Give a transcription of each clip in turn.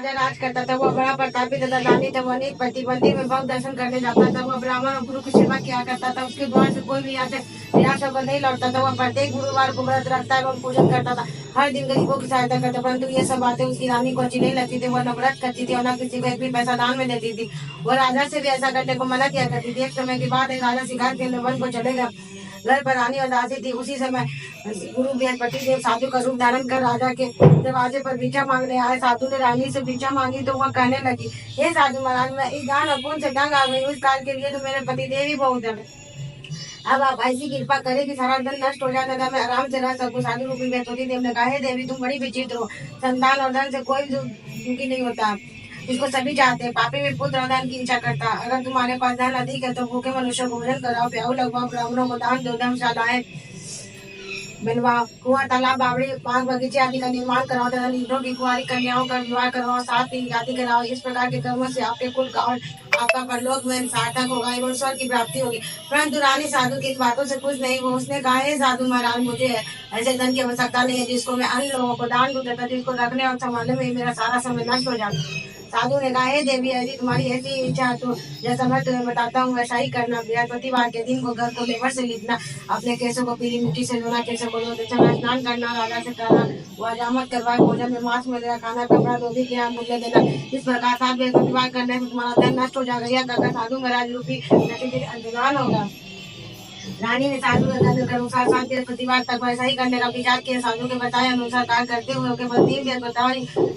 राजा राज करता था, वो बड़ा प्रतापी तथा दानी था। वो अनेक प्रतिबंधी में बहुत दर्शन करने जाता था। वह ब्राह्मण और गुरु की सेवा किया करता था। उसके द्वार से कोई भी यहाँ से निराश होकर नहीं लौटता था। वह प्रत्येक गुरुवार को व्रत रखता एवं पूजन करता था। हर दिन गरीबों की सहायता करता, परंतु ये सब बातें उसकी रानी को अच्छी नहीं लगती थी। वह न व्रत करती थी और न किसी को एक भी पैसा दान में देती थी। वह राजा से भी ऐसा करने को मना किया करती थी। एक समय की बात है, राजा शिकार के लिए वन को चले गए। घर पर रानी और दासी थी। उसी समय गुरु बृहस्पति देव साधु का रूप धारण कर राजा के दरवाजे पर भिक्षा मांगने आए। साधु ने रानी से भिक्षा मांगी तो वह कहने लगी, हे साधु महाराज, मैं इस दान और पुण्य से तंग आ गई हूँ। इस कार्य के लिए तो मेरे पति देव ही बहुत है। अब आप ऐसी कृपा करें कि सारा धन नष्ट हो जाता था, मैं आराम से रह सकूं। साधु रूपी बृहस्पति देव ने कहा, हे देवी, तुम बड़ी विचित्र हो। संतान और धन से कोई दुखी नहीं होता, इसको सभी चाहते हैं। पापी भी पुत्र और धन की इच्छा करता। अगर तुम्हारे पास धन अधिक है तो भूखे मनुष्य को भोजन कराओ, प्याऊ लगवाओ, ब्राह्मणों को दान दो, धर्मशालाएं बनवाओ, कुआं, तालाब, बावड़ी, बाग, बगीचे आदि का निर्माण कराओ तथा नीरों की कुंवारी कन्याओं का विवाह करवाओ, साथ ही शादी कराओ। इस प्रकार के कर्मों से आपके कुल का और आपका परलोक में सार्थक होगा एवं स्वर्ग की प्राप्ति होगी। परंतु रानी साधु की बातों से खुश नहीं हुई। उसने कहा, हे साधु महाराज, मुझे ऐसे धन की आवश्यकता नहीं है जिसको मैं अन्य लोगों को दान दूं तथा जिसको रखने और संभालने में मेरा सारा समय नष्ट हो जाता। साधु ने कहा, हे देवी, यदि तुम्हारी ऐसी इच्छा है तो जैसा मैं तुम्हें बताता हूँ वैसा ही करना। बृहस्पतिवार के दिन को घर को लेवर से लिपना, अपने केसों को पीली मिट्टी से धोना, केसों को धोते समय स्नान करना, राजा से कहना वो हजामत करवाए, भोजन में मांस वगैरह खाना, कपड़ा धोबी के यहाँ मूल्य देना। इस प्रकार सात बृहस्पतिवार करने से तुम्हारा धन नष्ट हो जाएगा। यह कहकर साधु महाराज रूपी प्रतिदिन अंतर्धान होगा। रानी ने साधु के अनुसार सात बृहस्पतिवार तक वैसा ही करने का विचार किया। साधु के बताए अनुसार कार्य करते हुए केवल 3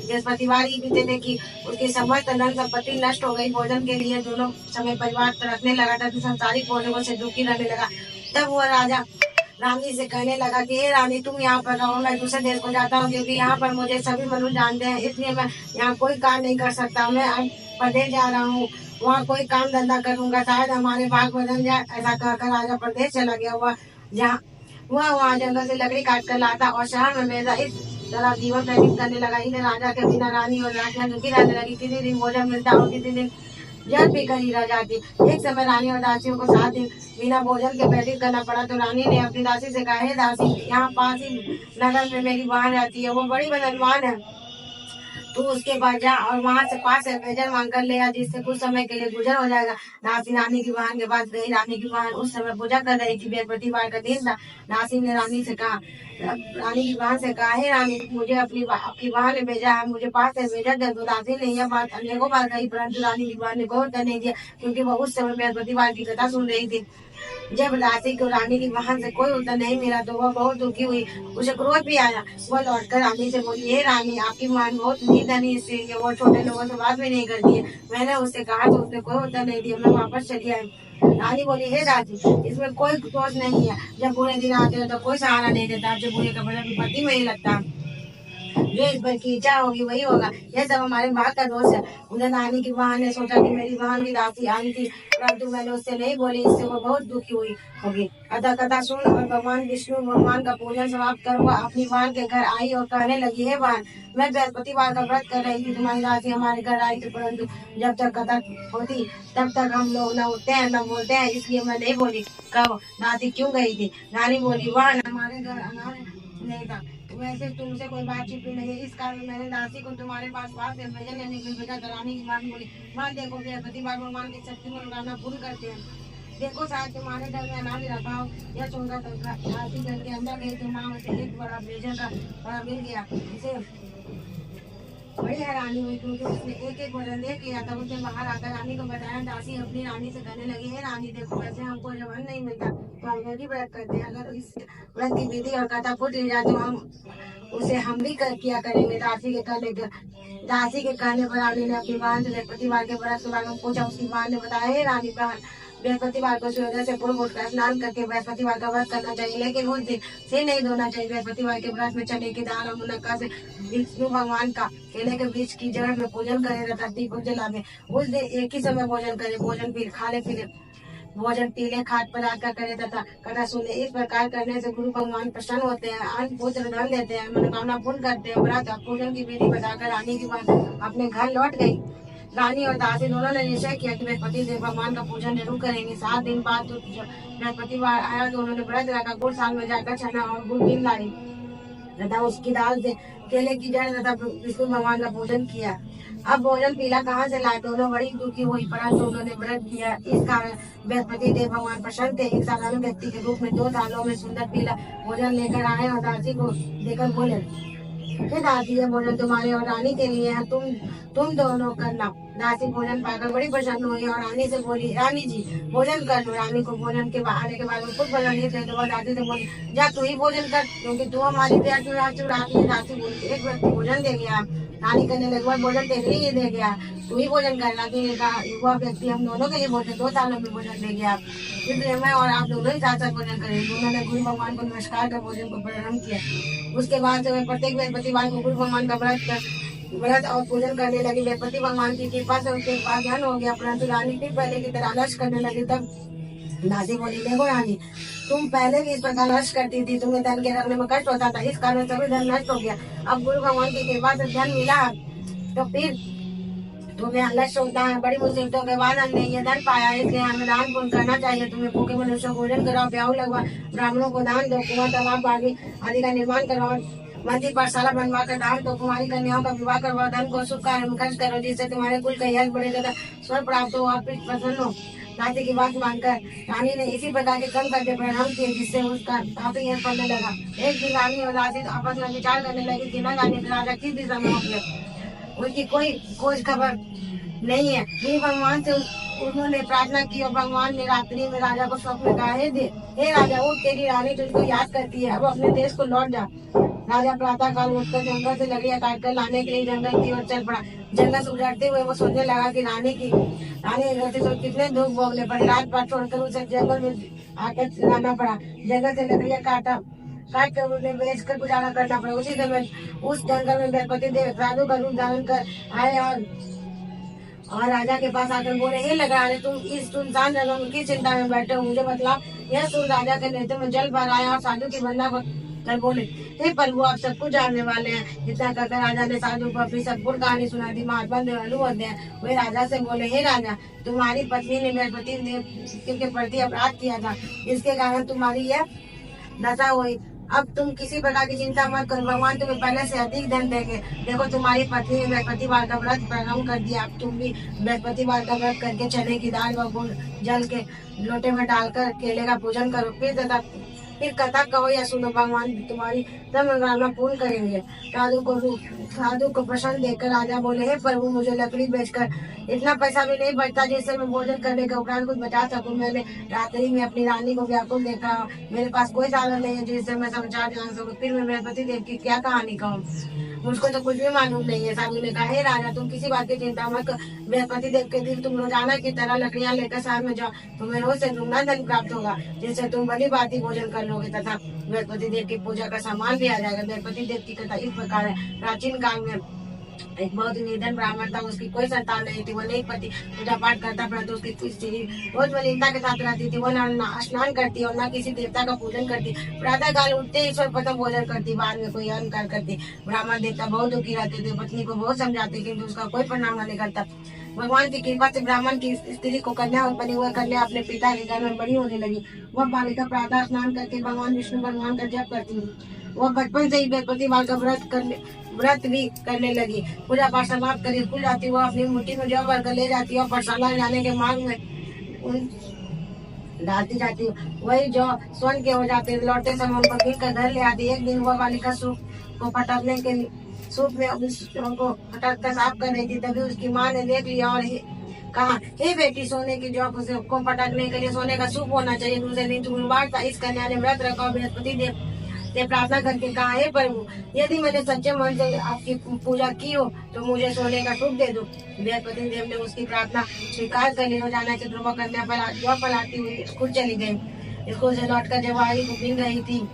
बृहस्पतिवार ही बीते थे कि उसकी समस्त धन संपत्ति नष्ट हो गई। भोजन के लिए दोनों समय परिवार रखने लगा तथा संसारिक भोजनों से दुखी रहने लगा। तब वह राजा रानी से कहने लगा कि हे रानी, तुम यहाँ पर रहो, मैं दूसरे देश को जाता हूँ, क्योंकि यहाँ पर मुझे सभी मनुष्य जानते हैं, इसलिए मैं यहाँ कोई कार्य नहीं कर सकता। मैं प्रदेश जा रहा हूँ, वहाँ कोई काम धंधा करूंगा, शायद हमारे भाग बदल जाए। ऐसा कहकर राजा प्रदेश चला गया। वह जहाँ वहाँ जंगल से लकड़ी काट कर लाता और शहर में मेरा इस तरह जीवन व्यतीत करने लगा। इधर राजा के बिना रानी और राजा दुखी रहने लगी। किसी दिन भोजन मिलता और किसी दिन जल पीकर ही रह जाती। एक समय रानी और दासियों को 7 दिन बिना भोजन के व्यतीत करना पड़ा तो रानी ने अपनी दासी से कहा, हे दासी, यहाँ पास ही नगर में मेरी बहन रहती है, वो बड़ी बदनवान है, तू उसके पास जा और वहां से पास से भोजन मांग कर ले आ, जिससे कुछ समय के लिए गुजर हो जाएगा। दासी रानी की बहन के पास गई। रानी की बहन उस समय पूजा कर रही थी। बृहस्पतिवार का दिन था। दासी ने रानी से कहा, रानी की बहन से कहा, हे रानी, मुझे आपकी बहन ने भेजा है, मुझे पास से भेजा दे। तो दासी ने यह बात अनेकों बार कही, परंतु रानी की बहन ने कोई उत्तर नहीं दिया, क्योंकि वह उस समय बृहस्पतिवार की कथा सुन रही थी। जब दासी को रानी की बहन से कोई उत्तर नहीं मिला तो वह बहुत दुखी हुई। उसे क्रोध भी आया। वह लौटकर रानी से बोली, हे रानी, आपकी बहन बहुत निर्धनी स्त्री है, वो छोटे लोगों से बात भी नहीं करती है। मैंने उससे कहा तो उसने कोई उत्तर नहीं दिया, मैं वापस चली आई। रानी बोली, हे दासी, इसमें कोई दोष नहीं है। जब बुरे दिन आते हैं तो कोई सहारा नहीं देता, जब बुरे का बदला विपत्ति में ही लगता। जो इस पर की इच्छा होगी वही होगा, यह सब हमारे भाग का दोष है। उधर नानी की बहन ने सोचा कि मेरी बहन भी दासी आई थी, परंतु मैंने उससे नहीं बोली, इससे वो बहुत दुखी हुई होगी। अतः कथा सुन और भगवान विष्णु भगवान का पूजन समाप्त कर वह अपनी बहन के घर आई और कहने लगी, हे बहन, मैं बृहस्पतिवार का व्रत कर रही थी, तुम्हारी दासी हमारे घर आई थी, परंतु जब तक कथा होती तब तक हम लोग न उठते हैं न बोलते हैं, इसलिए मैं नहीं बोली। कब दासी क्यों गई थी? नानी बोली, वह हमारे घर अनाज नहीं था, वैसे तुमसे कोई बातचीत नहीं है, इस कारण मैंने दासी को तुम्हारे पास से भजन लेने के लिए भेजा। करानी की बात बोली, माँ देखो, बृहस्पतिवार भगवान की शक्ति में लगाना पूर्ण करते हैं, देखो शायद तुम्हारे घर में अनाज रखा हो। यह सुनकर दासी घर के अंदर गई तो माँ उसे एक बड़ा ब्लेजर का मिल गया। इसे बड़ी हैरानी हुई, क्योंकि उसने एक एक वजन देख लिया। तब उसने बाहर आकर रानी को बताया। दासी अपनी रानी से कहने लगी, हे रानी, देखो, वैसे हमको जब अन्न नहीं मिलता तो हम यही व्रत करते हैं। अगर इस व्रत की विधि और कथा फूट ली जाए तो हम भी किया करेंगे। दासी के कहने पर रानी ने अपनी बहन से बृहस्पतिवार के व्रत के बारे में पूछा। उसकी बहन ने बताया, हे रानी, बहन, बृहस्पतिवार को सूर्योदय से पूर्व उठकर स्नान करके बृहस्पतिवार का व्रत करना चाहिए, लेकिन उस दिन सिर नहीं धोना चाहिए। बृहस्पतिवार के व्रत में चने की दाल और मुनक्का से विष्णु भगवान का केले के बीज की जड़ में पूजन करे तथा दीपक जलावे। उस दिन एक ही समय भोजन करे, भोजन पीले खाट पदार्थ का करे तथा कथा सुने। इस प्रकार करने से गुरु भगवान प्रसन्न होते हैं, अन्न पुत्र धन देते हैं, मनोकामना पूर्ण करते हैं। व्रत और पूजन की विधि बताकर रानी की बात अपने घर लौट गई। रानी और दासी दोनों ने निश्चय किया कि बृहस्पति देव भगवान का पूजन जरूर करेंगे। 7 दिन बाद बृहस्पतिवार आया तो उन्होंने व्रत रखा। गुड़ साल में जाकर चना और गुड़ लाई। तथा उसकी दाल से केले की जड़ तथा विष्णु भगवान का पूजन किया। अब भोजन पीला कहाँ से लाए, दोनों बड़ी दुखी हुई, परंतु उन्होंने व्रत किया। इस कारण बृहस्पति देव भगवान प्रसन्न थे। एक साधारण व्यक्ति के रूप में 2 थालों में सुंदर पीला भोजन लेकर आए और दासी को देकर बोले, हे दासी, ये भोजन तुम्हारे और रानी के लिए है, तुम दोनों करना। दासी भोजन पाकर बड़ी प्रसन्न हुई और रानी से बोली, रानी जी भोजन कर लो। रानी को भोजन के आने के बाद वो खुद भोजन नहीं थे, तो वह दासी से बोली, जा तू ही भोजन कर, क्योंकि तू हमारी प्यार चुराती है। दासी बोली, एक व्यक्ति भोजन दे गया। रानी कहने लगी, वह भोजन तेरे लिए दे गया, तू ही भोजन करना। तूने कहा, वह व्यक्ति हम दोनों के लिए भोजन 2 सालों में भोजन दे गया, इसलिए मैं और आप दोनों ही साथ साथ भोजन करेंगे। उन्होंने गुरु भगवान को नमस्कार कर भोजन को प्रारंभ किया। उसके बाद से वे प्रत्येक बृहस्पतिवार को गुरु भगवान का व्रत और पूजन करने लगी। बृहस्पति भगवान की कृपा से उसके पास ज्ञान हो गया, परंतु रानी फिर पहले की तरह आलस करने लगी। तब दासी बोली, देखो रानी, तुम पहले भी इस प्रकार आलस करती थी, तुम्हें धन के रखने में कष्ट होता था, इस कारण सभी धन नष्ट हो गया। अब गुरु भगवान की कृपा से धन मिला, तो फिर तुम्हें आलस होता है। बड़ी मुसीबतों के बाद हमने ये धन पाया, इसलिए हमें दान पुण्य करना चाहिए। तुम्हें भूखे मनुष्यों को भोजन कराओ, ब्याह लगवा, ब्राह्मणों को दान दो, कुआं तालाब बागी आदि का निर्माण करवाओ, मंदिर पाठशाला बनवा कर दान दो, कुमारी कन्याओं का विवाह करवाओ, धन को शुभ कार्य में खर्च करो, जिससे तुम्हारे कुल का यश बढ़े तथा स्वर्ग प्राप्त हो और फिर प्रसन्न हो। दासी की बात मानकर रानी ने इसी प्रकार के कर्म करके परिणाम किए, जिससे उसका काफी यश बढ़ने लगा। एक दिन रानी और दासी आपस में विचार करने लगी कि न जाने राजा किस दिशा में होंगे, उनकी कोई खोज खबर नहीं है। फिर भगवान से उन्होंने प्रार्थना की और भगवान ने रात्रि में राजा को स्वप्न में कहा, हे राजा, उठ, तेरी रानी तुझको याद करती है, अब अपने देश को लौट जा। राजा प्रातः काल उठकर जंगल से लकड़ियां काटकर लाने के लिए जंगल की ओर चल पड़ा। जंगल से उजाड़ते हुए वो सोचने लगा कि रानी के घर से कितने दुख भोगने पड़े। रात भर छोड़कर उसे जंगल में आकर लाना पड़ा। जंगल से लकड़ियां काट कर उन्हें बेच कर गुजारा करना पड़ा। उसी समय उस जंगल में बृहस्पति देव साधु का रूप धारण कर आए और राजा के पास आकर बोले, हे लगाने, तुम इस सुनसान जगह में किस चिंता में बैठे हो, मुझे बतलाओ। यह सुन राजा के नेत्र में जल भर आया और साधु की वंदना कर बोले, हे प्रभु, आप सब कुछ जानने वाले हैं। इतना कहकर राजा ने साधु को अपनी संपूर्ण कहानी सुना दी। महात्मा वे राजा से बोले, हे राजा, तुम्हारी पत्नी ने बृहस्पति देव के प्रति अपराध किया था, इसके कारण तुम्हारी यह दशा हुई। अब तुम किसी प्रकार की चिंता मत करो, भगवान तुम्हें पहले से अधिक धन देंगे। देखो, तुम्हारी पत्नी ने बृहस्पतिवार का व्रत प्रारंभ कर दिया। अब तुम भी बृहस्पतिवार का व्रत करके चने की दाल व गुड़ जल के लोटे में डालकर केले का पूजन करो। फिर कथा कहो या सुनो, भगवान तुम्हारी सब मनोकामना पूर्ण करेंगे। साधु को प्रसन्न देखकर राजा बोले, हे प्रभु, मुझे लकड़ी बेचकर इतना पैसा भी नहीं बचता जिससे मैं भोजन करने के उपरांत कुछ बचा सकूं। मैंने रात्रि में अपनी रानी को व्याकुल देखा, मेरे पास कोई साधन नहीं है जिससे मैं समाचार जान सकूं। फिर मैं बृहस्पति देव की क्या कहानी कहूँ, मुझको तो कुछ भी मालूम नहीं है। साधु ने कहा, हे राजा, तुम किसी बात की चिंता मत कर। बृहस्पति देव के दिन तुम रोजाना की तरह लकड़ियां लेकर शहर में जाओ, तुम्हें रोज से दुगना धन प्राप्त होगा, जिससे तुम भली भांति भोजन कर लोगे तथा बृहस्पति देव की पूजा का सामान भी आ जाएगा। बृहस्पति देव की कथा इस प्रकार है। प्राचीन काल में एक बहुत निर्धन ब्राह्मण था, उसकी कोई संतान नहीं थी। वह नहीं पति पूजा पाठ करता, परंतु उसकी स्त्री रोज मलिनता के साथ रहती थी। वह न स्नान करती और न किसी देवता का पूजन करती। प्रातः काल उठते ही सर्वप्रथम भोजन करती, बाद में कोई अन्य कार्य करती। ब्राह्मण देवता बहुत दुखी रहते थे, पत्नी को बहुत समझाते, किंतु उसका कोई परिणाम न निकलता। भगवान की कृपा से ब्राह्मण की स्त्री को कन्या उत्पन्न हुआ। कन्या अपने पिता के घर में बड़ी होने लगी। वह बालिका प्रातः स्नान करके भगवान विष्णु भगवान का जप करती। वह बचपन से ही बृहस्पतिवार का व्रत भी करने लगी। पूजा पाठ समाप्त कर स्कूल जाती, वह अपनी मुट्ठी में जौ भरकर ले जाती और पाठशाला जाने के मार्ग में डालती जाती। वही जौ स्वर्ण के हो जाते, लौटते समय उनको गिर कर घर ले आती। एक दिन वह बालिका सूप को फटकने के सूप में उनको फटक कर साफ कर रही थी, तभी उसकी माँ ने देख लिया और कहा, हे बेटी, सोने की जौ को फटकने के लिए सोने का सूप होना चाहिए। दूसरे दिन गुरुवार था, इस कन्या ने व्रत रखा। बृहस्पति देव से प्रार्थना करके कहा, हे प्रभु, यदि मैंने सच्चे मन से आपकी पूजा की हो तो मुझे सोने का सूप दे दो। बृहस्पति देव ने उसकी प्रार्थना स्वीकार कर ली। रोजाना की ध्रुव कन्या जौ फैलाती हुई स्कूल चली गई। स्कूल से लौटकर जब आई को बीन रही थी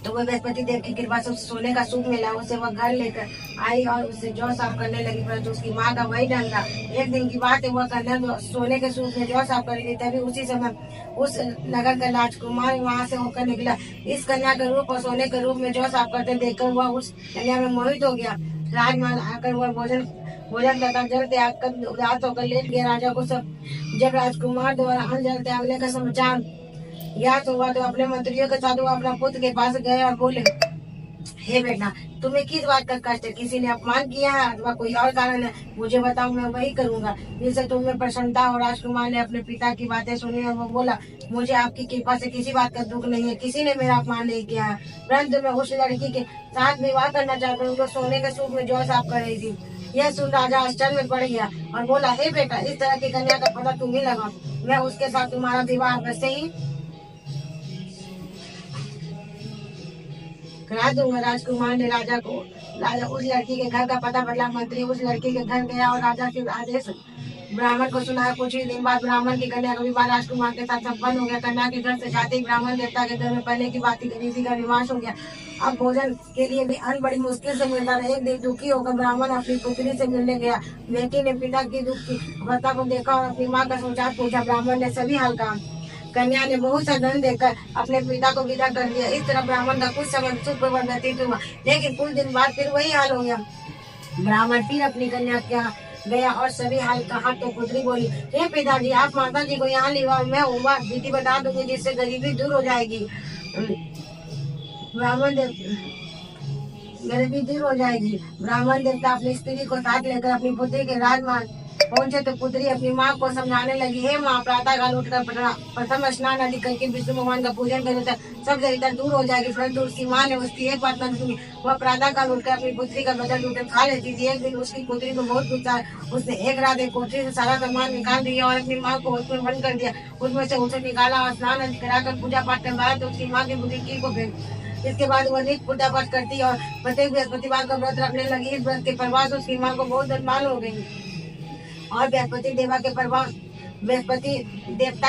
तो वह बृहस्पति देव की कृपा से सोने का सूप मिला। उसे वह घर लेकर आई और उससे जौ साफ करने लगी, परंतु उसकी माँ का वही ढंग था। एक दिन की बात है, वह कन्या सोने के सूप में जौ साफ कर रही थी, तभी उसी समय उस नगर का राजकुमार वहां से होकर निकला। इस कन्या का रूप और सोने के रूप में जौ साफ करते देखकर वह उस कन्या में मोहित हो गया। राजमहल आकर वह भोजन तथा जल त्याग कर उदास होकर लेट गया। राजा को जब राजकुमार द्वारा अन्न जल त्यागने का समाचार ज्ञात हुआ तो अपने मंत्रियों के साथ वो अपना पुत्र के पास गए और बोले, हे बेटा, तुम्हें किस बात का कष्ट है? किसी ने अपमान किया है अथवा कोई और कारण है? मुझे बताओ, मैं वही करूंगा। जिससे तुम्हें प्रसन्नता और राजकुमार ने अपने पिता की बातें सुनी और वो बोला, मुझे आपकी कृपा से किसी बात का दुख नहीं है, किसी ने मेरा अपमान नहीं किया है। परंतु मैं उस लड़की के साथ विवाह करना चाहता हूँ जो सोने के सूप में जौ साफ कर रही थी। यह सुन राजा आश्चर्य में पड़ गया और बोला, हे बेटा, इस तरह की कन्या का पता तुम ही लगाओ, मैं उसके साथ तुम्हारा विवाह वैसे ही करा दूंगा। राजकुमार ने राजा उस लड़की के घर का पता बदला। मंत्री उस लड़की के घर गया और राजा के आदेश ब्राह्मण को सुनाया। कुछ ही दिन बाद ब्राह्मण की कन्या का विवाह राजकुमार के साथ संपन्न हो गया। कन्या के घर से जाते ही ब्राह्मण देवता के घर में पहले की बात रीति का निवास हो गया। अब भोजन के लिए भी अन्न बड़ी मुश्किल से मिलता रहा। एक दिन दुखी होकर ब्राह्मण अपनी पुत्री से मिलने गया। बेटी ने पिता की दुख की अवस्था को देखा और अपनी माँ का समाचार पूछा। ब्राह्मण ने सभी हाल कहा। कन्या ने बहुत सा धन देकर अपने पिता को विदा कर दिया। इस तरह ब्राह्मण का कुछ समय सुखपूर्वक व्यतीत हुआ, लेकिन कुछ दिन बाद फिर वही हाल हो गया। ब्राह्मण फिर अपनी कन्या के यहाँ गया और सभी हाल कहा तो पुत्री बोली, हे पिताजी, आप माता जी को यहाँ लिवा, मैं उमा विधि बता दूंगी जिससे गरीबी दूर हो जाएगी। ब्राह्मण देव गरीबी दूर हो जाएगी। ब्राह्मण देवता अपनी स्त्री को साथ लेकर अपनी पुत्री के राजमहल पहुंचे तो पुत्री अपनी माँ को समझाने लगी, हे माँ, प्रातः काल उठकर प्रथम स्नान आदि करके विष्णु भगवान का पूजन करे तो सब दरिद्रता दूर हो जाएगी। परंतु उसकी माँ ने उसकी एक बात न सुनी। वह प्रातः काल उठकर अपनी पुत्री का बदल लूटे खा लेती थी। एक दिन उसकी पुत्री को बहुत गुस्सा आया। उसने एक रात एक कोठरी से सारा सामान निकाल दिया और अपनी माँ को उसमें बंद कर दिया। उसमें से उसे निकाला और स्नान आदि कराकर पूजा पाठ करवाया तो उसकी माँ की बुद्धि को भेज। इसके बाद वह नित्य पूजा पाठ करती और प्रत्येक बृहस्पतिवार का व्रत रखने लगी। इस व्रत के प्रभाव से उसकी माँ को बहुत धनवान हो गई और बृहस्पति देवता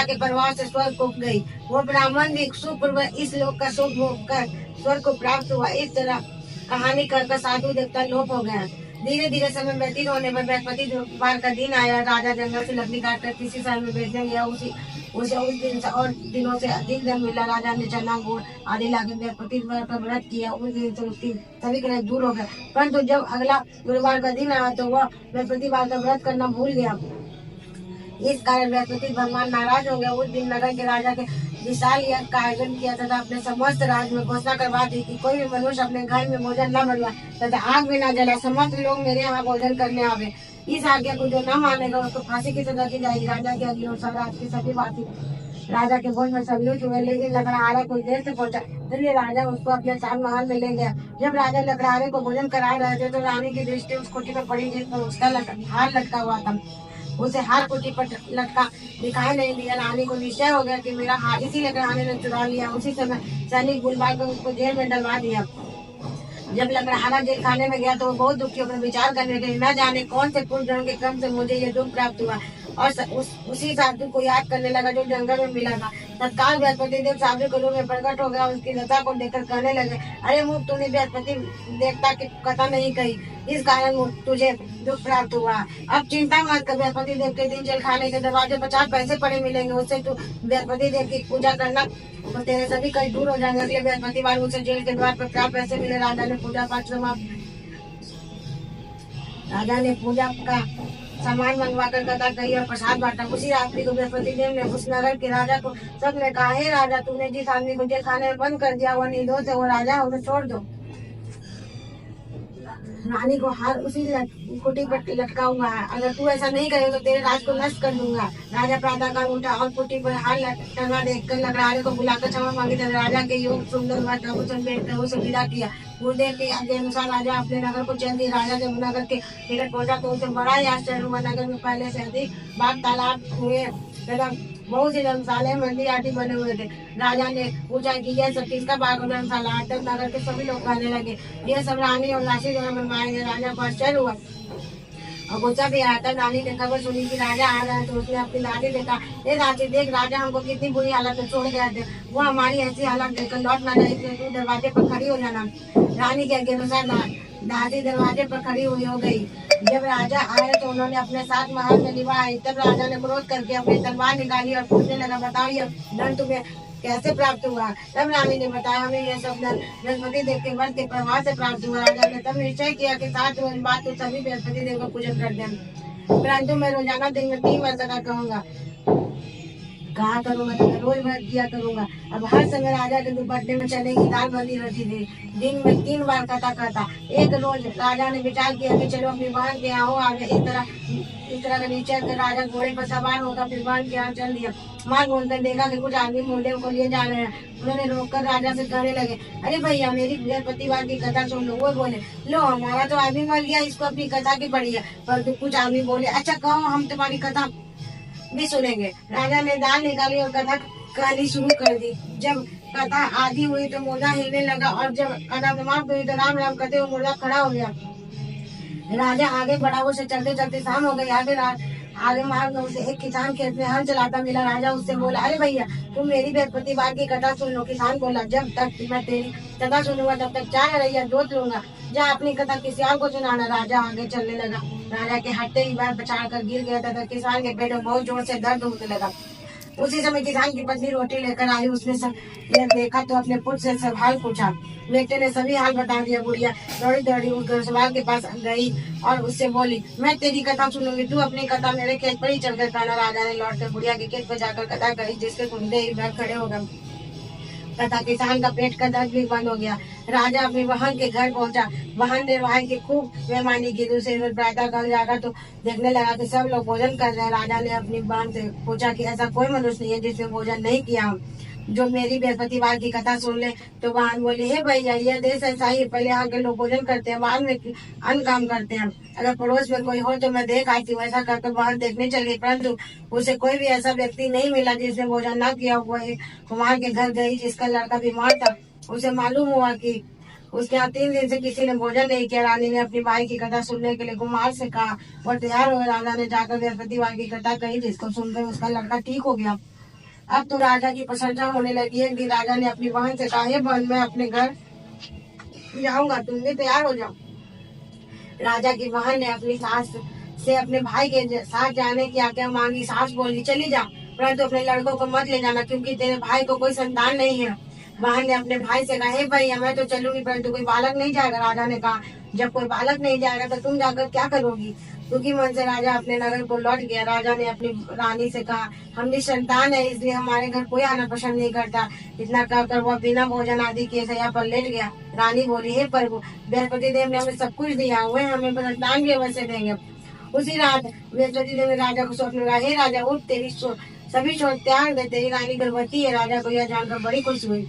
के प्रभाव से स्वर्ग को गई। वो ब्राह्मण भी सुखपूर्वक इस लोक का सुख भोग कर स्वर्ग को प्राप्त हुआ। इस तरह कहानी कहकर साधु देवता लोप हो गया। धीरे धीरे समय व्यतीत होने पर बृहस्पतिवार का दिन आया। राजा जंगल से लकड़ी काटकर किसी शहर में बेचने गया। उसे उस दिन से और दिनों से अधिक धन मिला। राजा ने चना गुड़ आदि लाकर बृहस्पतिवार का व्रत किया। उस दिन से उसकी सभी क्लेश दूर हो गए। परंतु जब अगला गुरुवार का दिन आया तो वह बृहस्पतिवार का व्रत करना भूल गया। इस कारण बृहस्पति भगवान नाराज हो गया। उस दिन नगर के राजा के विशाल यज्ञ का आयोजन किया तथा अपने समस्त राज्य में घोषणा करवा दी कि कोई भी मनुष्य अपने घर में भोजन न बनवाए तथा आग भी न जलाए। समस्त लोग मेरे यहाँ भोजन करने आवे। इस आज्ञा को जो न मानेगा उसको फांसी की सजा दी जाएगी। राजा के अनुसार आज की सभी बातें राजा के भोज में संयुक्त हुए, लेकिन लकड़हारा कुछ देर से पहुंचा। इसलिए राजा उसको अपने साथ महल में ले गया। जब राजा लकड़हारे को भोजन करा रहे थे तो रानी की दृष्टि उस कुटी में पड़ी जिस पर उसका हार लटका हुआ था। उसे हार कुटी पर लटका दिखाई नहीं दिया। रानी को निश्चय हो गया कि मेरा हार इसी लकड़हारे ने चुरा लिया। उसी समय सैनिक बुलवा कर उसको जेल में डलवा दिया। जब लकड़हारा जेल खाने में गया तो वो बहुत दुखी होकर विचार करने लगे, न जाने कौन से पूर्व जन्म के क्रम से मुझे ये दुख प्राप्त हुआ। और उसी साधु को याद करने लगा जो जंगल में मिला था। तत्काल बृहस्पति देव साधु के रूप में प्रकट हो गया। उसकी लता को देखकर कहने लगे, अरे मूर्ख, तूने बृहस्पति देवता की कथा नहीं कही, इस कारण तुझे दुख प्राप्त हुआ। अब चिंता मत कर, बृहस्पति देव के दिन जेल खाने के दरवाजे 50 पैसे पड़े मिलेंगे। उससे तू बृहस्पति देव की पूजा करना तो तेरे सभी कष्ट दूर हो जाएंगे। अगले बृहस्पतिवार उसे जेल के द्वार पर 50 पैसे मिले। राजा ने पूजा का सामान मंगवा कर कथा कही और प्रसाद बांटा। उसी रात्रि को बृहस्पति देव ने उस नगर के राजा को सबने कहा, हे राजा, तूने जिस आदमी को जेल खाने में बंद कर दिया वह निर्दोष है, वो राजा, उसे छोड़ दो। रानी को हार उसी कुटी पर लटका हुआ है। अगर तू ऐसा नहीं करेगा तो तेरे राज को नष्ट कर दूंगा। राजा प्रातः काल उठा और कुटी पर हार टंगा देखकर लकड़हारे को बुलाकर क्षमा मांगी। तब राजा के योग सुंदर उसे विदा किया। गुरुदेव के आज्ञा अनुसार राजा अपने नगर को चल दिया। राजा जब नगर के निकट पहुंचा तो उसे बड़ा ही आश्चर्य हुआ। नगर में पहले से अधिक बाग तालाब हुए तथा बहुत सी धर्मशालाएं मंदिर आदि बने हुए थे। राजा ने पूछा कि यह सब किसका बाग और धर्मशाला है? तब नगर के सभी लोग कहने लगे, यह सब रानी और दासी द्वारा बनवाए गए। राजा को आश्चर्य हुआ और गुस्सा भी आया। तब रानी ने खबर सुनी कि राजा आ रहा है तो उसने अपनी दादी देखा, ये दादी देख, राजा हमको कितनी बुरी हालत में छोड़ गए थे, वो हमारी ऐसी हालत देखकर लौट ना जाए, इसलिए तू दरवाजे पर खड़ी हो जाना। रानी के आज्ञा अनुसार दादी दरवाजे पर खड़ी हुई हो गई। जब राजा आए तो उन्होंने अपने साथ महल में लिवा आई। तब राजा ने क्रोध करके अपनी तलवार निकाली और पूछने लगा, बताओ ये धन तुम्हें कैसे प्राप्त हुआ? तब रानी ने बताया, हमें यह सब धन बृहस्पति देव के व्रत के प्रभाव से प्राप्त हुआ। राजा ने तब निश्चय किया कि 7 रोज बाद तो सभी बृहस्पति देव का पूजन कर दें, परंतु मैं रोजाना दिन में 3 बार सदा कहूंगा, कहा करूंगा, रोज व्रत किया करूंगा। अब हर समय राजा के दुपट्टे में चने की दाल बनी रहती थी। दिन में 3 बार कथा कहता। एक रोज राजा ने विचार किया कि चलो अपनी बहन के यहाँ हो आगे। इस तरह का नीचे के राजा घोड़े पर सवार होकर अपनी बहन के यहाँ चल दिया। माँ घूमकर देखा कि कुछ आदमी मुंडे को लिए जा रहे हैं। उन्होंने रोककर राजा से कहने लगे, अरे भैया मेरी बृहस्पतिवार की कथा सुन लो। वो बोले, लो हमारा तो आदमी मर गया, इसको अपनी कथा की पड़ी है। पर कुछ आदमी बोले, अच्छा कहो हम तुम्हारी कथा भी सुनेंगे। राजा ने दाल निकाली और कथा कहनी शुरू कर दी। जब कथा आधी हुई तो मुर्दा हिलने लगा और जब कथा समाप्त हुई तो राम राम कहते हुए मुर्दा खड़ा हो गया। राजा आगे बढ़ा, उसे चलते चलते शाम हो गई। आगे मार्ग में उसे एक किसान खेत में हल चलाता मिला। राजा उससे बोला, अरे भैया तुम मेरी बृहस्पतिवार की कथा सुन लो। किसान बोला, जब तक मैं तेरी कथा सुनूंगा तब तक 4 रैया जोत लूंगा। जा अपनी कथा किसी और को सुनाना। राजा आगे चलने लगा। राजा के हटते ही पैर पछाड़ कर गिर गया था। किसान के पेट में बहुत जोर से दर्द होने लगा। उसी समय किसान की पत्नी रोटी लेकर आई। उसने सब यह देखा तो अपने पुत्र से सब हाल पूछा। बेटे ने सभी हाल बता दिया। बुढ़िया दौड़ी दौड़ी उस घरसवार के पास गई और उससे बोली, मैं तेरी कथा सुनूंगी, तू अपनी कथा मेरे खेत पर ही चलकर कहना। राजा ने लौटकर बुढ़िया के खेत पर जाकर कथा कही, जिसके सुनते ही बैठ खड़े हो गए तथा किसान का पेट का दर्द भी बंद हो गया। राजा अपनी बहन के घर पहुंचा। बहन ने भाई की खूब मेहमानी की। दूसरे रोज प्रातः काल जाकर तो देखने लगा कि सब लोग भोजन कर रहे हैं। राजा ने अपनी बहन से पूछा कि ऐसा कोई मनुष्य नहीं है जिसने भोजन नहीं किया हो, जो मेरी बृहस्पतिवार की कथा सुन ले। तो बहन बोली, हे भैया यह देश ऐसा ही, पहले यहाँ के लोग भोजन करते हैं, बाद में अन्य काम करते हैं। अगर पड़ोस में कोई हो तो मैं देख आई थी। वैसा करके बहन देखने चली, परंतु उसे कोई भी ऐसा व्यक्ति नहीं मिला जिसने भोजन न किया। वो एक कुमार के घर गई जिसका लड़का बीमार था। उसे मालूम हुआ कि उसके यहाँ 3 दिन से किसी ने भोजन नहीं किया। रानी ने अपनी भाई की कथा सुनने के लिए कुमार से कहा। वो तैयार हो गए। राजा ने जाकर बृहस्पतिवार की कथा कही, जिसको सुनकर उसका लड़का ठीक हो गया। अब तो राजा की प्रशंसा होने लगी है कि राजा ने अपनी बहन से कहा, हे बहन मैं अपने घर जाऊंगा, तुम भी तैयार हो जाओ। राजा की बहन ने अपनी सास से अपने भाई के साथ जाने की आज्ञा मांगी। सास बोली, चली जा, परंतु अपने लड़कों को मत ले जाना, क्योंकि तेरे भाई को कोई संतान नहीं है। बहन ने अपने भाई से कहा, हे भैया मैं तो चलूंगी, परंतु कोई बालक नहीं जाएगा। राजा ने कहा, जब कोई बालक नहीं जाएगा तो तुम जाकर क्या करोगी। दुखी मन से राजा अपने नगर को लौट गया। राजा ने अपनी रानी से कहा, हम निसंतान है, इसलिए हमारे घर कोई आना पसंद नहीं करता। इतना कहकर वह बिना भोजन आदि किए शैया पर लेट गया। रानी बोली, हे प्रभु बृहस्पति देव ने हमें सब कुछ दिया, हुए हमें संतान भी अवश्य देंगे। उसी रात बृहस्पति देव ने राजा को स्वप्न में कहा, हे राजा उठ, तेरी सभी शोध त्याग दे, तेरी रानी गर्भवती है। राजा को यह जानकर बड़ी खुशी हुई।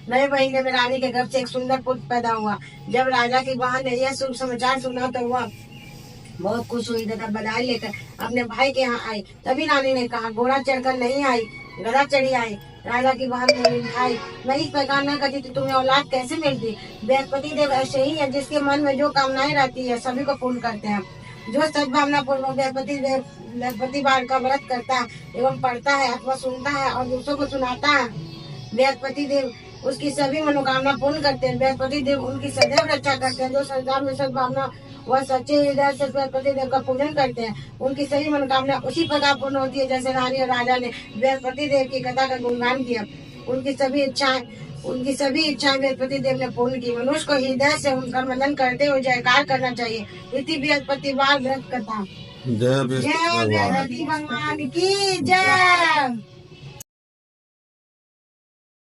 नए महीने में रानी के गर्भ से एक सुंदर पुत्र पैदा हुआ। जब राजा की बहन ने यह शुभ समाचार सुना तो वह बहुत खुश हुई तथा बधाई लेकर अपने भाई के यहाँ आई। तभी रानी ने कहा, घोड़ा चढ़कर नहीं आई, गधा चढ़ी आई। राजा की बहन बोली, भाई मैं इस प्रकार न करती तो तुम्हें औलाद कैसे मिलती। बृहस्पति देव ऐसे ही है, जिसके मन में जो कामनाएं रहती है सभी को पूर्ण करते हैं। जो सद्भावना पूर्वक बृहस्पतिवार का व्रत करता है एवं पढ़ता है अथवा सुनता है और दूसरों को सुनाता है, बृहस्पति देव उसकी सभी मनोकामना पूर्ण करते हैं। बृहस्पति देव उनकी सदैव रक्षा करते हैं। जो संसार में सद्भावना वह सच्चे हृदय से बृहस्पति देव का पूजन करते हैं, उनकी सभी मनोकामना उसी प्रकार पूर्ण होती है जैसे रानी और राजा ने बृहस्पति देव की कथा का गुणगान किया। उनकी सभी इच्छाएं बृहस्पति देव ने पूर्ण की। मनुष्य को हृदय से उनका वंदन करते हुए जयकार करना चाहिए। इति बृहस्पतिवार व्रत कथा। जय बृहस्पति भगवान की जय।